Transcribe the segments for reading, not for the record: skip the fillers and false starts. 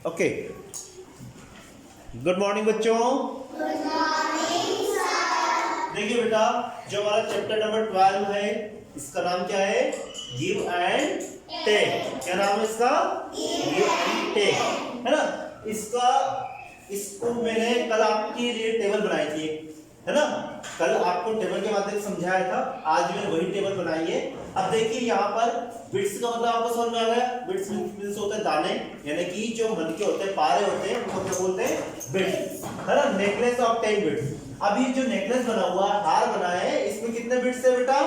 Okay, good morning बच्चों। Good morning sir. देखिए बेटा, जो हमारा चैप्टर नंबर 12 है, इसका नाम क्या है? Give and take. क्या नाम है इसका? गिव एंड टेक, है ना। इसको मैंने कल आपके लिए टेबल बनाई थी, है ना। कल आपको टेबल के माध्यम से समझाया था, आज मैंने वही टेबल बनाई है। अब देखिए यहाँ पर बिट्स का मतलब आपको समझ में आ गया। बिट्स मींस होते हैं दाने, यानी कि जो मन के होते हैं, पारे होते हैं, उनको क्या बोलते हैं? बिट्स, है ना। Necklace of 10 bits. अब ये जो नेकलेस बना हुआ है, हार बना है, इसमें कितने बिट्स है बेटा?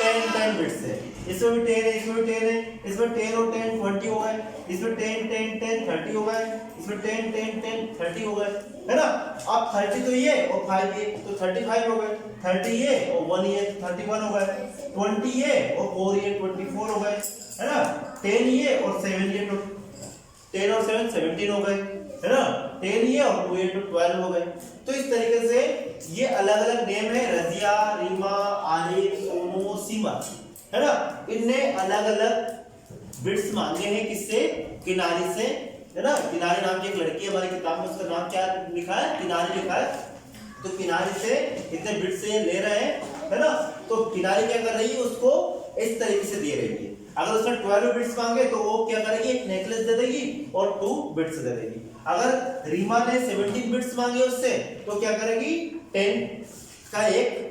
10 बिट्स है। इसमें भी 10 है, इसमें भी 10 है, इसमें 10 और 10 20 हो गए, इसमें 10 10 10 30 हो गए, इसमें 10 10 10 30 हो गए, है ना। अब 30 तो ये और 5 ये, तो 35 हो गए। 30 ये और 1 ये, 31 हो गए। 20 ये और 4 ये, 24 हो गए, है ना। 10 ये और 7 ये, 10 और 7 17 हो गए, है ना। 10 ये और 2 ये, 12 हो गए। तो इस तरीके से ये अलग अलग नेम है, रजिया, रीमा, आरिफ, सोनू, सीमा, है ना। इनने अलग अलग बिट्स मांगे हैं, किससे? किनारी से, है ना। किनारी नाम की एक लड़की है हमारी किताब में, उसका नाम क्या लिखा है? किनारी लिखा है। तो किनारी से इतने बिट्स से ले रहे हैं, है ना। तो किनारी क्या कर रही है? उसको इस तरीके से दे रही है। अगर उसने 12 बिट्स मांगे तो वो क्या करेगी? एक नेकलेस दे देगी और 2 बिट्स दे देगी। अगर रीमा ने 17 बिट्स मांगे उससे, तो क्या करेगी? 10 का एक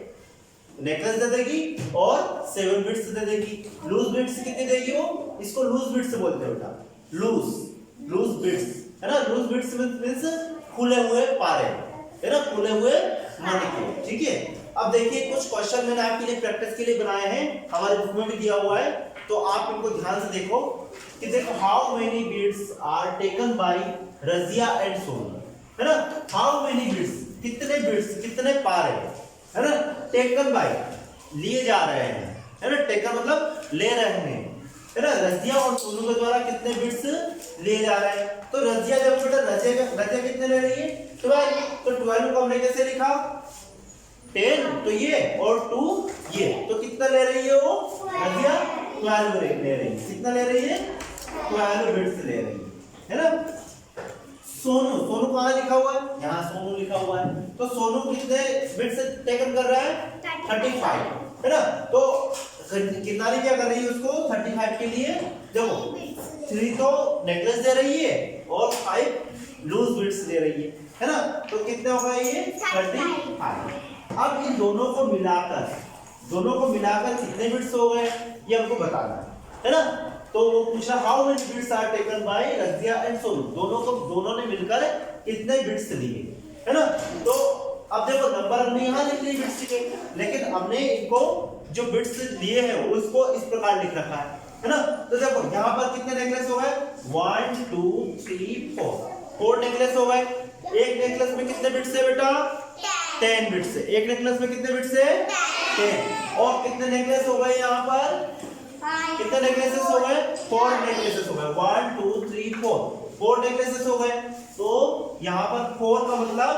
नेकलेस दे देगी और 7 बिट्स दे देगी। लूज बिट्स कितनी देगी वो? इसको लूज बिट्स बोलते हैं बेटा, लूज बिट्स, है ना। लूज बिट्स मींस खुले हुए पारे, है ना, खुले हुए मन के, ठीक है। अब देखिए कुछ क्वेश्चन मैंने आपके लिए प्रैक्टिस के लिए बनाए हैं, हमारे बुक में भी दिया हुआ है, तो आप इनको ध्यान से देखो कि देखो, how many bits are taken by Razia and Sonu, है ना। हाउ मेनी बिट्स, कितने बिट्स, कितने पारे, है ना। टेकन बाय, लिए जा रहे हैं, है ना। टेकन मतलब ले रहे हैं, है ना। रजिया और सोनू के द्वारा कितने बिट्स लिए जा रहे हैं? तो रजिया जब बेटा रजिया कितने ले रही है? 12। तो 12 को हमने कैसे लिखा? 10 तो ये और 2 ये, तो कितना ले रही है वो? रजिया 12 ले रही है। कितना ले रही है? 12 बिट्स ले रही है ना। सोनू कहाँ लिखा हुआ है? यहाँ सोनू लिखा हुआ है। तो सोनू कितने बिट्स टेकन कर रहा है? 35, है ना। तो किनारी क्या कर रही है? उसको 35 के लिए देखो, 3 तो नेकलेस दे रही है और 5 लूज बिट्स दे रही है ना। तो कितने हो गए ये? 35। अब इन दोनों को मिलाकर कितने बिट्स हो गए, ये हमको बताना है ना। तो वो पूछा how many bits are taken by Razia and Sonu, दोनों ने मिलकर कितने बिट्स लिए, है ना। तो अब देखो, नंबर हमने यहाँ लिख लिए बिट्स के, लेकिन हमने इनको जो बिट्स लिए हैं उसको इस प्रकार लिख रखा है ना। तो देखो यहाँ पर कितने नेकलेस हो गए? 1 2 3 4 नेकलेस हो गए। एक नेकलेस में कितने बिट्स है बेटा? 10 बिट्स है। एक नेकलेस में कितने बिट्स है? 10। और कितने नेकलेस हो गए यहाँ पर? कितने नेकलेसेस हो गए? 4 नेकलेसेस हो गए। 1 2 3 4 नेकलेसेस हो गए। तो यहाँ पर 4 का मतलब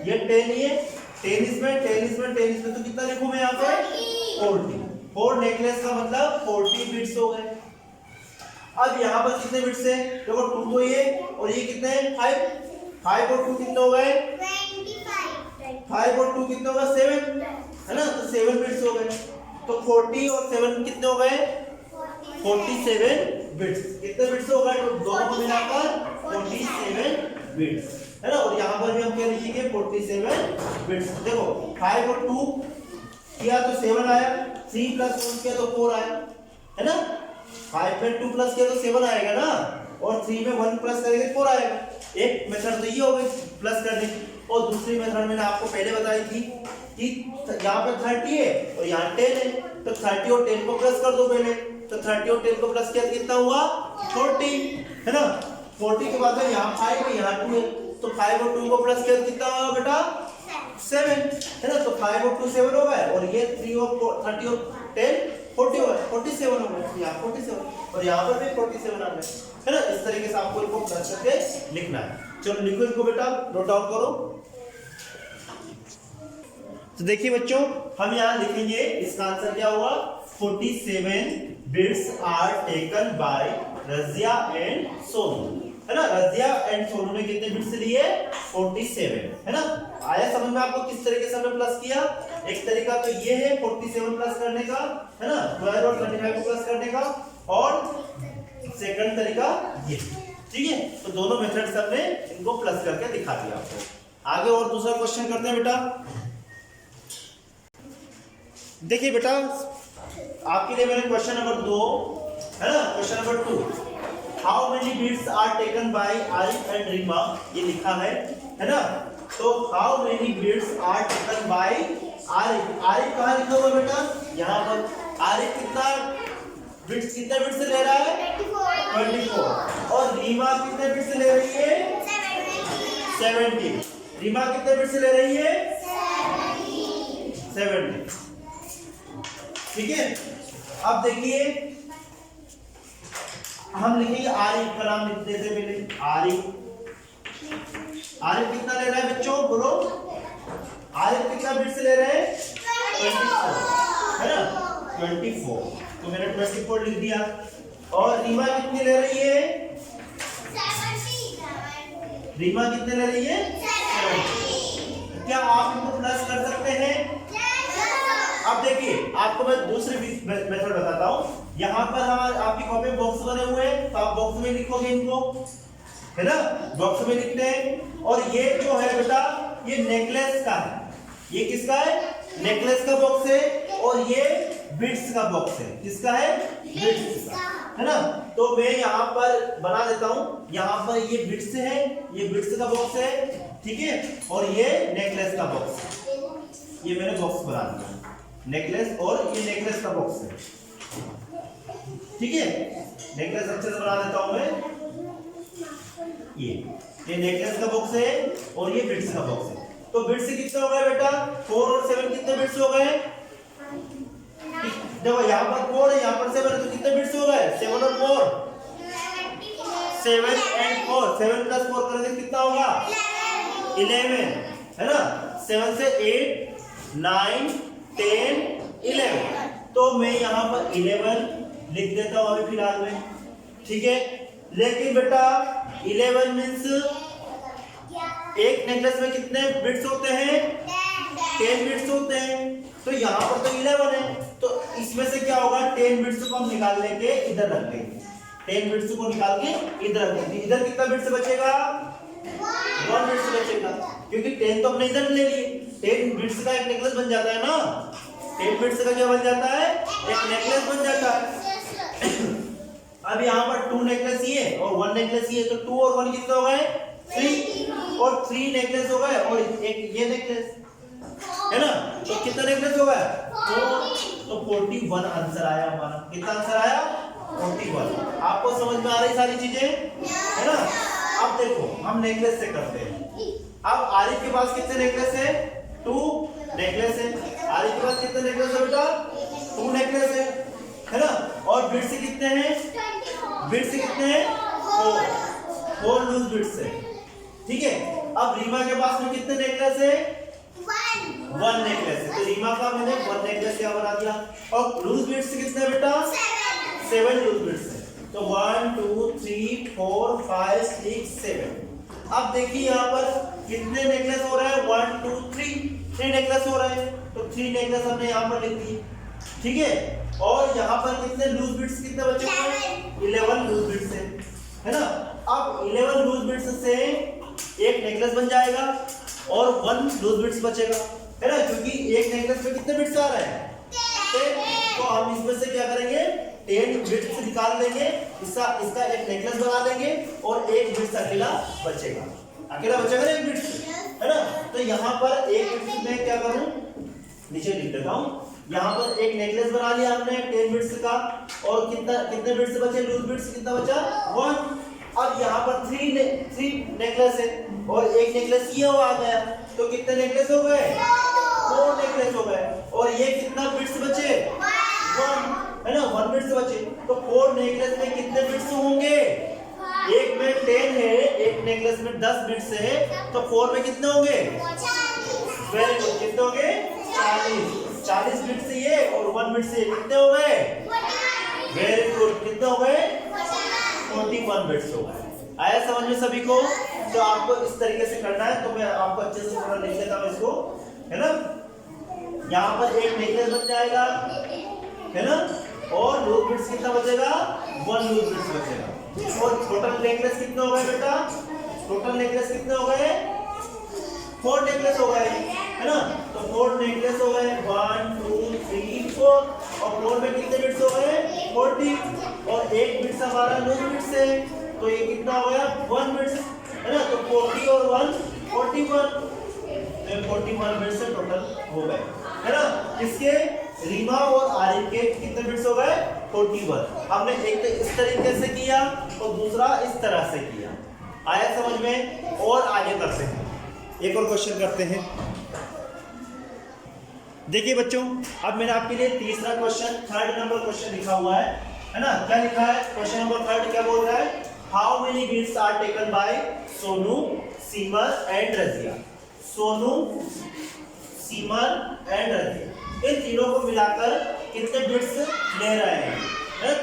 ये 10 ही है, 10 इसमें, तो कितना लिखूं मैं यहाँ पे? 40। 4 नेकलेस का मतलब 40 बिट्स हो गए। अब यहाँ पर कितने बिट्स है? देखो 2 तो ये और ये कितने हैं? 5 और 2 कितने हो गए? 5 और 2 कितने हो गए? 7, है ना। तो 7 बिट्स हो गए। तो 40 और 7 कितने हो गए? 47 बिट्स। कितने बिट्स हो गए? तो दोनों को मिलाकर 47 बिट्स, है ना। और यहाँ पर भी हम क्या लिखेंगे? 47 बिट्स। देखो 5 और 2 किया तो 7 आया, 3 प्लस 1 किया तो 4 आया, है ना। 5 में 2 प्लस किया तो 7 आएगा ना, और 3 में 1 प्लस करेंगे 4 आएगा। एक मेथड तो ये हो गई प्लस करने की, और दूसरी मेथड मैंने आपको पहले बताई थी कि यहाँ पे 30 है और यहाँ 10 है, तो 30 और 10 को प्लस कर दो पहले। तो 30 और 10 को प्लस किया कितना हुआ? 40, है ना। 40 के बाद यहाँ 5 है, यहाँ 2 है, तो 5 और 2 को प्लस किया कितना हुआ बेटा? 7, है ना। तो 5 और 2 7 हो गए, और ये 3 और 30 और 10 40 हो गए, 47 हो गए। यहाँ 47 और यहाँ पर भी 47 आ गए, है ना। इस तरीके से आपको इनको प्लस करके लिखना है। चलो लिखो इनको बेटा, नोट डाउन करो। तो देखिए बच्चों, हम यहाँ लिखेंगे, इसका आंसर क्या होगा? 47 bits are taken by Razia and Sonu. है ना। रजिया एंड सोनू ने कितने बिट्स लिए? 47, है ना। आया समझ में आपको किस तरीके से हमने प्लस किया? एक तरीका तो ये है 47 प्लस करने का, है ना, 12 और 25 को प्लस करने का, और सेकंड तरीका ये, ठीक है। तो दोनों मेथड्स हमने इनको प्लस करके दिखा दिया आपको। आगे और दूसरा क्वेश्चन करते हैं बेटा। देखिए बेटा, आपके लिए मैंने क्वेश्चन नंबर 2, है ना, question number 2, how many bits are taken by Arif and Reema, ये लिखा है ना। तो how many bits are taken by Arif, Arif कहाँ लिखा हुआ बेटा? यहाँ पर। आरिफ कितना बिट्स ले रहा है? 24। और रीमा कितने बिट्स ले रही है? 70। रीमा कितने बिट्स ले रही है? 70, ठीक है। अब देखिए, हम लिखेंगे आरिफ का नाम लिख देते पहले। आरिफ कितना ले रहा है बच्चों? बोलो, आरिफ कितना बिट्स ले रहे हैं? 24, है ना, 24। तो मैंने 24 लिख दिया। और रीमा कितनी ले रही है? 70। रीमा कितने ले रही है? 70। क्या आप इनको प्लस कर सकते हैं? अब देखिए, आपको मैं दूसरी मेथड बताता हूँ। यहाँ पर हमारे आपकी कॉपी में बॉक्स बने हुए हैं, तो आप बॉक्स में लिखोगे इनको, है ना, बॉक्स में लिखते हैं। और ये जो है बेटा, ये नेकलेस का है। ये किसका है? नेकलेस का बॉक्स है। और ये बिट्स का बॉक्स है। किसका है? बिट्स का, है ना। तो मैं यहाँ पर बना देता हूँ। यहाँ पर ये बिट्स है, ये बिट्स का बॉक्स है, ठीक है। और ये नेकलेस का बॉक्स है। ये मैंने बॉक्स बना दिया, नेकलेस, और ये नेकलेस का बॉक्स है, ठीक है। नेकलेस अच्छे से बना देता हूं मैं। ये नेकलेस का बॉक्स है और ये बिट्स का बॉक्स है। तो बिट्स कितने हो गए बेटा? 4 और 7 कितने बिट्स हो गए? देखो, यहाँ पर 4 है, यहाँ पर 7 है, तो कितने बिट्स हो गए? 7 और 4, 7 एंड 4, 7 प्लस 4 करेंगे कितना होगा? 11, है ना। 7 से 8, 9, 10, 11। तो मैं यहाँ पर 11 लिख देता हूँ अभी फिलहाल में, ठीक है। लेकिन बेटा 11 मीन्स एक नेकलेस में कितने बिट्स होते हैं? 10 बिट्स होते हैं। तो यहाँ पर तो 11 है, तो इसमें से क्या होगा? 10 बिट्स को हम निकाल लेके इधर रख देंगे। 10 बिट्स को निकाल के इधर रख देंगे। इधर कितना बिट्स बचेगा? 1 बिट्स बचेगा, क्योंकि 10 तो हमने इधर ले लिए। 10 बिट्स का एक नेकलेस बन जाता है ना। 10 बिट्स का क्या बन जाता है? एक नेकलेस बन जाता है। अब यहाँ पर 2 नेकलेस ये और 1 नेकलेस ये, तो 2 और 1 कितने हो गए? 3, और 3 नेकलेस हो गए, और एक ये नेकलेस, है ना। तो कितना नेकलेस हो गया? 4। तो 41 आंसर आया हमारा। कितना आंसर आया? 41। आपको समझ में आ रही सारी चीजें, है ना। अब देखो, हम नेकलेस से करते हैं। अब आरिफ के पास कितने नेकलेस है? 2 नेकलेस है। आरिफ के पास कितने नेकलेस है बेटा? 2 नेकलेस है ना। और बिट्स कितने हैं? बिट्स कितने हैं? 4 लूज बिट्स है, ठीक है। अब रीमा के पास में कितने नेकलेस है? 1 नेकलेस है। तो रीमा का मैंने 1 नेकलेस क्या बना दिया। और लूज बिट्स कितने बेटा? 7 लूज बिट्स है। तो 1 2 3 4 5 6 7। अब देखिए यहाँ पर कितने नेकलेस हो रहे हैं? 1 2 3 नेकलेस हो रहे हैं। तो 3 नेकलेस हमने यहाँ पर लिख दिए, ठीक है। और यहाँ पर कितने लूज बिट्स कितने बचे हुए हैं? 11 लूज बिट्स है ना। अब 11 लूज बिट्स से एक नेकलेस बन जाएगा और 1 लूज बिट्स बचेगा, है ना, क्योंकि एक नेकलेस में कितने बिट्स आ रहे हैं? 10। तो हम इसमें से क्या करेंगे? 10 बिट्स निकाल देंगे, इसका एक नेकलेस बना देंगे, और एक बिट्स अकेला बचेगा ना एक बिट्स, है ना। तो यहाँ पर एक बिट्स में क्या करूं? नीचे लिख देता हूँ। यहाँ पर एक नेकलेस बना लिया हमने 10 बिट्स का, और कितने बिट्स बचे? लूज बिट्स कितना बचा? 1। अब यहाँ पर 3 नेकलेस है, और एक नेकलेस ये आ गया, तो कितने नेकलेस हो गए? 4 नेकलेस हो गए। और ये कितना बिट्स बचे? 1, है ना, 1 बिट्स बचे। तो 4 नेकलेस में कितने बिट्स होंगे? एक में 10 है, एक नेकलेस में 10 बिट्स है, तो 4 में कितने होंगे? वेरी गुड, कितने होंगे? 40 बिट्स ये और 1 बिट्स ये, कितने हो गए? वेरी गुड, कितने हो गए? 41 बिट्स हो गए। आया समझ में सभी को? तो आपको इस तरीके से करना है, तो मैं आपको अच्छे से थोड़ा लिख देता हूँ इसको, है ना। यहाँ पर एक नेकलेस बन जाएगा, है ना, और लूज बिट्स कितना बचेगा? 1 लूज बिट्स बचेगा। और टोटल नेकलेस कितने हो गए बेटा? टोटल नेकलेस कितने हो गए? 4 नेकलेस हो गए, है ना। तो 4 नेकलेस हो गए, 1 2 3 4, और 4 में कितने बिट्स हो गए? 40, और एक बिट्स हमारा लूज बिट्स है, तो ये कितना हो गया? 1 बिट्स, है ना। तो 40 और 1 41, 41 बिट्स से टोटल हो गए, है ना। इसके रीमा और आरिफ के कितने बिट्स हो गए? 41। हमने एक तो इस तरीके से किया और दूसरा इस तरह से किया। आया समझ में? और आगे करते हैं, एक और क्वेश्चन करते हैं। देखिए बच्चों, अब मैंने आपके लिए तीसरा क्वेश्चन, 3rd नंबर क्वेश्चन लिखा हुआ है ना। क्या लिखा है? क्वेश्चन नंबर 3 क्या बोल रहा है? How many bits are taken by Sonu, Simar and Razia. Sonu, Simar and Razia, इन तीनों को मिलाकर कितने बिट्स ले रहे हैं?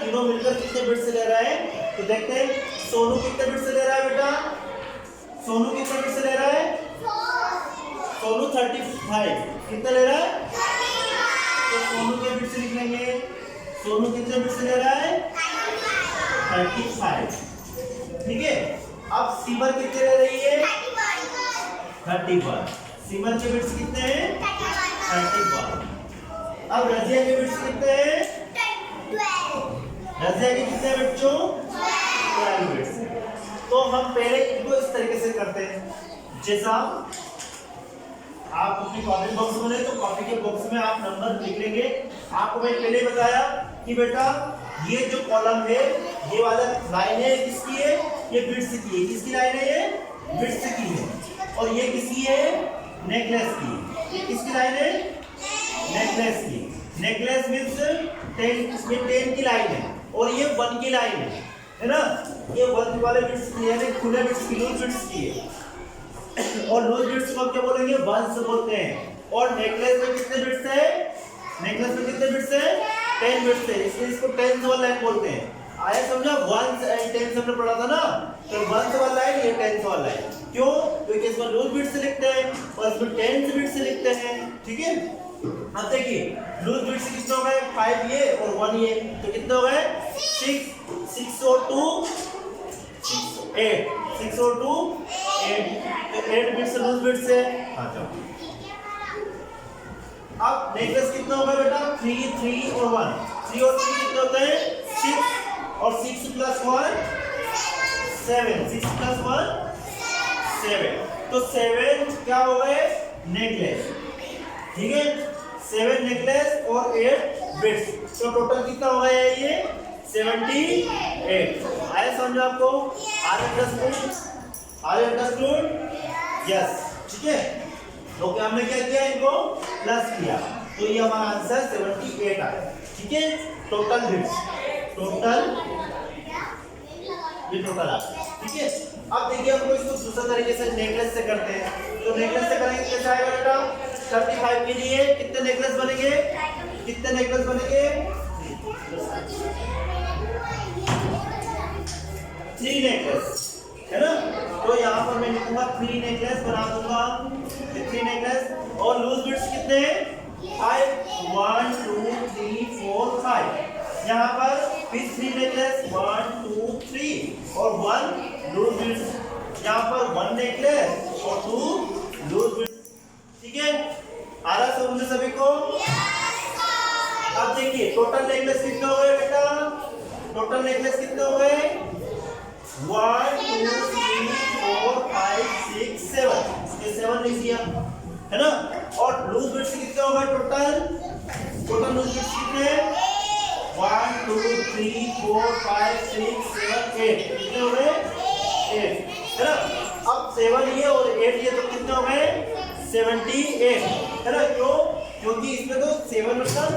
तीनों मिलकर कितने बिट्स ले रहे हैं? तो देखते हैं, सोनू कितने बिट्स ले रहा है बेटा? सोनू कितने बिट्स ले रहा है? सोनू 35। कितने ले रहा है? तो सोनू के बिट्स लिख लेंगे। सोनू कितने बिट्स ले रहा है? 35, ठीक है। अब सीमर कितने ले रही है? 31। सीमर के बिट्स कितने हैं? 31। अब रजिया के बिट्स कितने हैं? रजिया के कितने बच्चों? 12 बिट्स। तो हम पहले इनको इस तरीके से करते हैं, जैसा आप अपनी कॉपी बॉक्स में ले, तो कॉपी के बॉक्स में आप नंबर लिख लेंगे। आपको मैं पहले बताया कि बेटा ये जो कॉलम है, ये वाला लाइन है, किसकी है? ये बिट्स की है। किसकी लाइन है? ये बिट्स की है। और ये किसकी है? नेकलेस की। ये किसकी लाइन है? नेकलेस की। नेकलेस मींस 10, ये 10 की लाइन है, और ये 1 की लाइन है ना। ये 1 वाले बिट्स की है, खुले बिट्स की, लूज बिट्स की है। और लूज बिट्स को हम क्या बोलेंगे? वंस बोलते हैं। और नेकलेस में कितने बिट्स है? नेकलेस में कितने बिट्स है? 10 बिट्स है, इसलिए इसको टेंस वाला लाइन बोलते हैं। आया समझा? वंस एंड टेंस हमने पढ़ा था ना, तो वंस वाला लाइन, ये टेंस वाला लाइन। क्यों? क्योंकि इसमें लूज बिट्स लिखते हैं और इसमें टेंस बिट्स लिखते हैं, ठीक है। अब देखिए, लूज बिट्स कितने हो गए? 5 ये और 1 ये, तो कितने हो गए? 6 और 2 8, 6 और 2 8, तो 8 बिट्स लूज बिट्स है। आ जाओ। अब नेकलेस कितना होगा बेटा? 3 और 1, 3 और 3 कितने होते हैं? 6, और 6 + 1 7, 6 + 1 7, तो 7 क्या हो गए? नेकलेस, ठीक है। 7 नेकलेस और 8 बिट्स, तो टोटल कितना हो गया ये? 78। आया समझ में आपको? Are understood? यस, ठीक है। तो क्या हमने क्या किया? इनको प्लस किया, तो ये हमारा आंसर 78 आया, ठीक है। टोटल बिट्स, टोटल, ये टोटल आ गया, ठीक है। अब देखिए, हमको इसको दूसरा तरीके से नेकलेस से करते हैं। तो नेकलेस से करेंगे कैसे आएगा बेटा? 35 के लिए कितने नेकलेस बनेंगे? कितने नेकलेस बनेंगे? 3 नेकलेस, है ना। तो यहाँ पर मैं लिखूंगा 3 नेकलेस बना दूंगा, 3 नेकलेस। और लूज बिट्स कितने हैं? 5, 1 2 3 4 5। यहाँ पर फिर 3 नेकलेस, 1 2 3 और 1 लूज बिट्स। यहाँ पर 1 नेकलेस और 2 लूज बिट्स, ठीक है। आ रहा समझ में सभी को? अब देखिए, टोटल नेकलेस कितने हो गए बेटा? टोटल नेकलेस कितने हो गए? 1 2 3 4 5 6 7, ये 7 लिख दिया, है ना। और लूज बिट्स कितने हो गए टोटल? टोटल लूज बिट्स कितने? 1 2 3 4 5 6 7 8, कितने हो गए? 8, है ना। अब 7 ये और 8 ये, तो कितने हो गए? 78, है ना। क्यों? क्योंकि इसमें तो 7 मतलब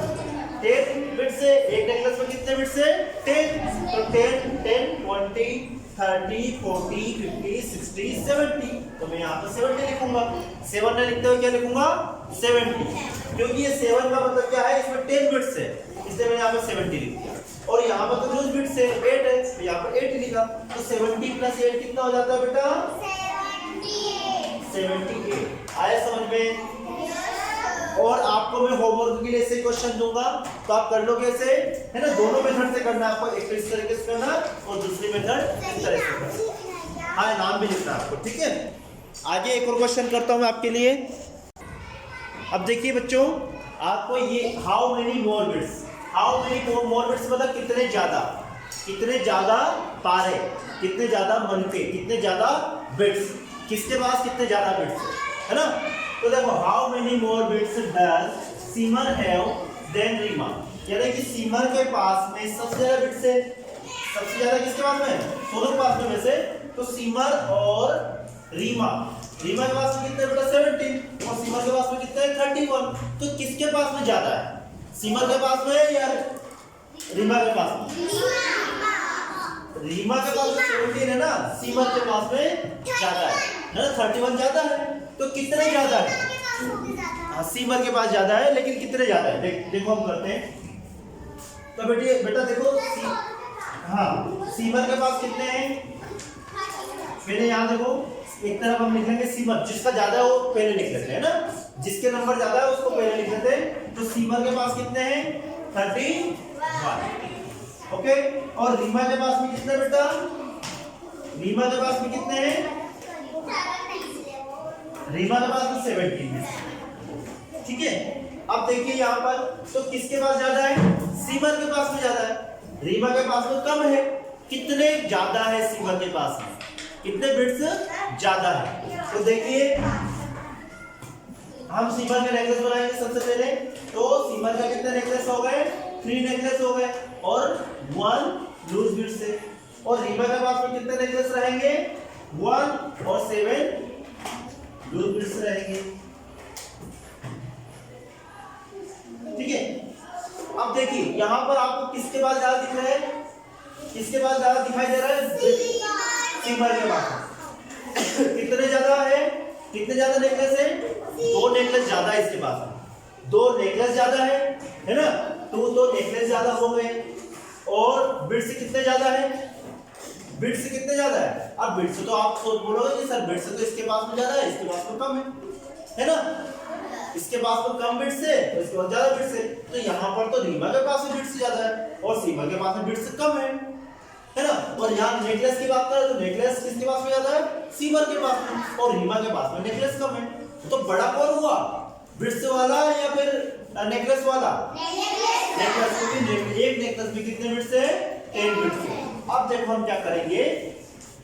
10 बिट्स है, एक नेकलेस में कितने बिट्स है? 10, तो 10 10 20 30 40 50 60 70, तो मैं यहाँ पर 70 लिखूंगा। 7 ने लिखते हुए क्या लिखूंगा? 70, क्योंकि ये 7 का मतलब क्या है? इसमें 10 बिट्स है, इसलिए मैंने यहाँ पर 70 लिख दिया। और यहाँ पर तो लूज बिट्स है 8 है, तो यहाँ पर 8 ही लिखा। तो 70 प्लस 8 कितना हो जाता है बेटा? 78। आया समझ में? और आपको मैं होमवर्क के लिए ऐसे क्वेश्चन दूंगा तो आप कर लो कैसे, है ना? दोनों मेथड से करना आपको, एक इस तरीके से करना और दूसरी मेथड इस तरह से करना। हाँ, नाम भी लिखना आपको, ठीक है? आगे एक और क्वेश्चन करता हूँ मैं आपके लिए। अब देखिए बच्चों, आपको ये how many more bits, how many more bits मतलब कितने ज्यादा पारे, कितने ज्यादा मनके, कितने ज्यादा बिट्स, किसके पास कितने ज्यादा बिट्स है ना? तो देखो, how many more bits does Simar have than Reema, यानी कि सीमर के पास में सबसे ज्यादा बिट्स है। सबसे ज्यादा किसके पास में? सोनू के पास में वैसे तो सीमर और रीमा के पास में कितने बेटा? 17। और सीमर के पास में कितने? 31। तो किसके पास में ज्यादा है? सीमर के पास में या रीमा के पास में? रीमा के पास में 17 है ना, सीमर के पास में ज्यादा है ना, 31 ज्यादा है। तो कितने ज्यादा है? हाँ, सीमर के पास ज्यादा है, लेकिन कितने ज्यादा है? देखो हम करते हैं। तो बेटा देखो, हाँ, सीमर के पास कितने हैं? पहले यहाँ देखो, एक तरफ हम लिखेंगे सीमर, जिसका ज्यादा है वो पहले लिख लेते हैं ना, जिसके नंबर ज्यादा है उसको पहले लिख लेते हैं। तो सीमर के पास कितने हैं? 31। ओके। और रीमा के पास में कितने बेटा? रीमा के पास में कितने हैं? रीमा के पास में 17। ठीक है। अब देखिए यहाँ पर, तो किसके पास ज्यादा है? सीमर के पास में ज्यादा है, रीमा के पास में कम है। कितने ज्यादा है सीमर के पास में? कितने बिट्स ज्यादा है? तो देखिए, हम सीमर के नेकलेस बनाएंगे सबसे पहले। तो सीमर का कितने नेकलेस हो गए? 3 नेकलेस हो गए और 1 लूज बिट्स है। और रीमा के पास में कितने नेकलेस रहेंगे? 1 और 7 लूज बिट्स रहेंगे। ठीक है। अब देखिए यहाँ पर आपको किसके पास ज्यादा दिख रहा है? किसके पास ज्यादा दिखाई दे रहा है? सीमर के पास। कितने ज्यादा है? कितने ज्यादा नेकलेस है? 2 नेकलेस ज्यादा है इसके पास। 2 नेकलेस ज्यादा है ना? तो नेकलेस ज्यादा हो गए। और बिट्स कितने ज्यादा है? बिट्स कितने ज्यादा है? अब बिट्स तो आप सोच बोलोगे कि सर बिट्स तो इसके पास में ज्यादा है, इसके पास में कम है ना? इसके पास में कम बिट्स है तो इसके पास ज्यादा बिट्स है। तो यहाँ पर तो रीमा के पास में बिट्स ज्यादा है और सीमर के पास में बिट्स कम है ना? और यहाँ नेकलेस की बात करें तो नेकलेस किसके पास में ज्यादा है? सीमर के पास में। और रीमा के पास में नेकलेस कम है। तो बड़ा कौन हुआ? बिट्स वाला या फिर नेकलेस वाला? नेकलेस। क्योंकि एक नेकलेस में कितने बिट्स है? 10 बिट्स है। अब देखो हम क्या करेंगे,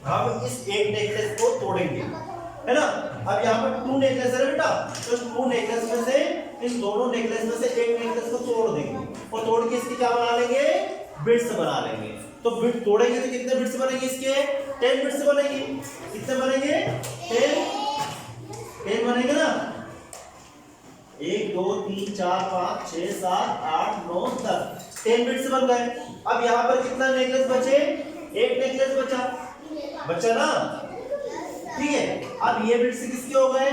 हम इस एक नेकलेस को तोड़ेंगे, है ना? अब यहाँ पर 2 नेकलेस है बेटा, तो 2 नेकलेस में से इन दोनों नेकलेस में से एक नेकलेस को तोड़ देंगे और तोड़ के इसकी क्या बना लेंगे? बिट्स बना लेंगे। तो बिट तोड़ेंगे तो कितने बिट्स बनेंगे इसके? 10 बिट्स बनेंगे। कितने बनेंगे? 10 बनेंगे ना? 1 2 3 4 5 6 7 8 9 10 10 बिट्स बन गए। अब यहाँ पर कितना नेकलेस बचे? एक नेकलेस बचा ना? ठीक है। अब ये बिट्स किसके हो गए?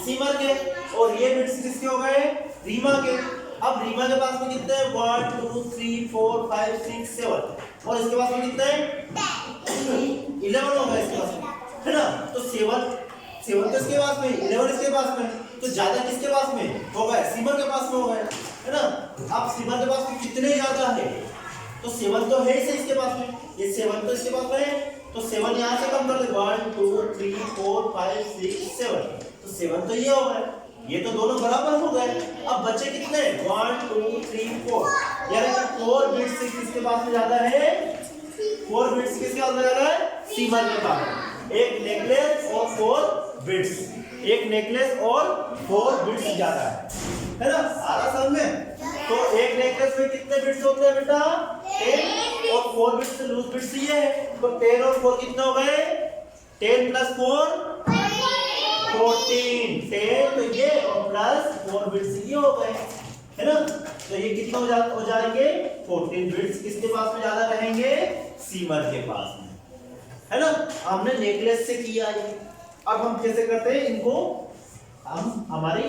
सीमर के। और ये बिट्स किसके हो गए? रीमा के। अब रीमा के पास में कितने हैं? 1 2 3 4 5 6 7 और इसके पास में कितने हैं? 11 हो गए इसके पास में, है ना? तो 7 तो इसके पास में, 11 इसके पास में। तो ज्यादा किसके पास में हो गए? सीमर के पास में हो गए, है ना? अब सीमर के पास में कितने ज्यादा है? तो 7 तो है ही इसके पास में, ये 7 तो इसके पास में है। तो 7 यहाँ से कम कर दे, 1 2 3 4 5 6 7। तो 7 तो ये हो गए, ये तो दोनों बराबर हो गए। अब बचे कितने? 1 2 3 4, यानी कि 4 बिट्स किसके पास में ज्यादा है? 4 बिट्स किसके पास में ज्यादा है? सीमर के पास। एक नेकलेस और 4 बिट्स, एक नेकलेस और 4 बिट्स ज्यादा है ना? आ रहा समझ में? तो एक नेकलेस में कितने बिट्स होते हैं बेटा? 10 और 4 बिट्स लूज बिट्स ये है। तो 10 और 4 कितने हो गए? 10 + 4 14। 10 तो ये और प्लस 4 बिट्स ये हो गए, है ना? तो ये कितना हो जाएंगे? 14 बिट्स किसके पास में ज्यादा रहेंगे? सीमर के पास में, है ना? हमने नेकलेस से किया ये। अब हम कैसे करते हैं इनको? हम हमारी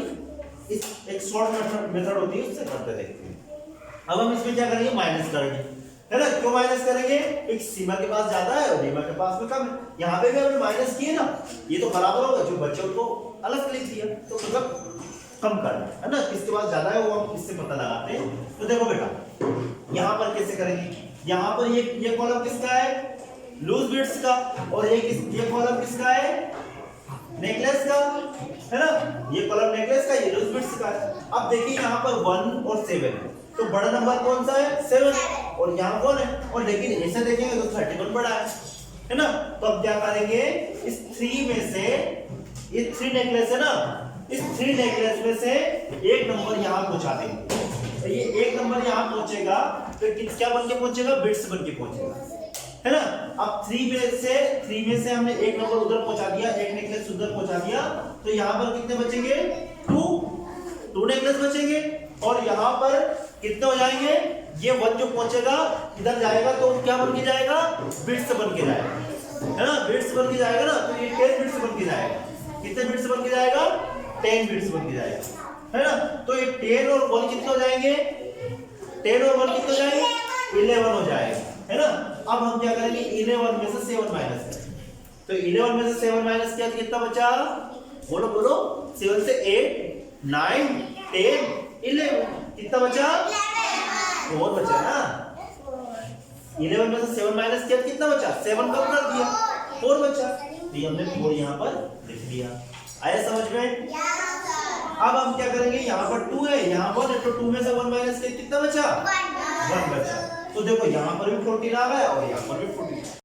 इस एक शॉर्ट मेथड होती है उससे करते देखते हैं। अब हम इसमें क्या करेंगे? माइनस करेंगे। है ना। क्यों माइनस करेंगे? एक सीमा के पास ज्यादा है और रीमा के पास में कम है। यहाँ पे भी हमने माइनस किए ना, ये तो बराबर होगा, जो बच्चे उनको अलग लिख दिया, तो मतलब कम करना है ना। किसके पास ज्यादा है वो हम इससे पता लगाते हैं। तो देखो बेटा यहाँ पर कैसे करेंगे, यहाँ पर ये कॉलम किसका है? लूज बिट्स का, और ये कॉलम किसका है? नेकलेस का, है ना। ये कॉलम नेकलेस का, ये लूज बिट्स का है। अब देखिए यहाँ पर 1 और 7 है, तो बड़ा नंबर कौन सा है? 7, और यहाँ कौन है? और लेकिन ऐसे देखेंगे तो 31 बड़ा है ना। तो अब क्या करेंगे, इस 3 में से, ये 3 नेकलेस है ना, इस 3 नेकलेस में से एक नंबर यहाँ पहुंचा देंगे। तो ये एक नंबर यहाँ पहुंचेगा तो क्या बन के पहुंचेगा? बिट्स बन के पहुंचेगा, है ना। अब 3 में से हमने एक नंबर उधर पहुंचा दिया, एक नेकलेस उधर पहुंचा दिया, तो यहाँ पर कितने बचेंगे? 2 नेकलेस बचेंगे। और यहाँ पर कितने हो जाएंगे? ये 1 जो पहुंचेगा इधर जाएगा तो क्या बन के जाएगा? बिट्स बन के जाएगा, है ना। बिट्स बन के जाएगा ना, तो ये 10 बिट्स बन के जाएगा। कितने बिट्स बन के जाएगा? 10 बिट्स बन के जाएगा, है ना। तो ये 10 और 1 कितने हो जाएंगे? 10 और 1 कितने हो जाएंगे? 11 हो जाएगा, है ना। अब हम क्या करेंगे? 11 में से 7 माइनस करेंगे। तो 11 में से 7 माइनस किया तो कितना बचा? बोलो बोलो। 7 से 8 9 10 11 कितना बचा? 4 बचा ना। 11 में से 7 माइनस किया तो कितना बचा? 7 कम कर दिया, 4 बचा। तो ये हमने 4 यहाँ पर लिख दिया। आया समझ में? अब हम क्या करेंगे? यहाँ पर 2 है, यहाँ 1 है, तो 2 में से 1 माइनस किया कितना बचा? 1 बचा। तो देखो यहाँ पर भी 14 आ गया और यहाँ पर भी 14।